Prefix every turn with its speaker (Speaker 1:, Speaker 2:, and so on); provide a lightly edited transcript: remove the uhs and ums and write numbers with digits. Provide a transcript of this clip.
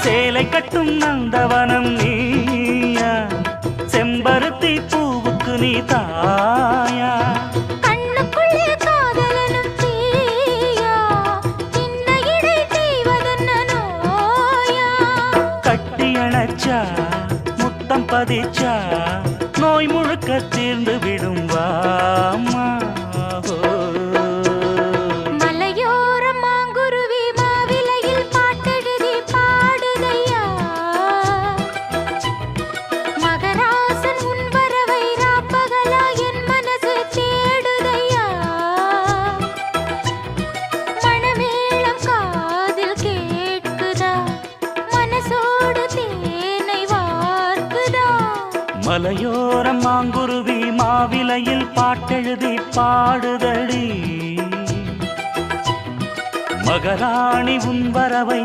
Speaker 1: சேலை கட்டும் நந்தவனம் நீயா, செம்பருத்தி பூவுக்கு நீ தாயா.
Speaker 2: கண்ணுக்குள்ளே காதலனும் தீயா, சின்ன இடை செய்வதென்ன நோயா.
Speaker 1: கட்டி அணைச்சா முத்தம் பதிச்சா நோய் முழுக்க தீர்ந்து விடும் வாமா.
Speaker 2: மலையோரம் மாங்குருவி மாவிலையில் பாட்டெழுதி பாடுதையா, மகராசன் உன் வரவை ராப்பகலா என் மனசு தேடுதையா. மணமேளம் காதில் கேட்குதா, மனசோடு தேனை வார்க்குதா.
Speaker 1: மலையோரம் மாங்குருவி மாவிலையில் பாட்டெழுதி பாடுதடி, மகராணி உன் வரவை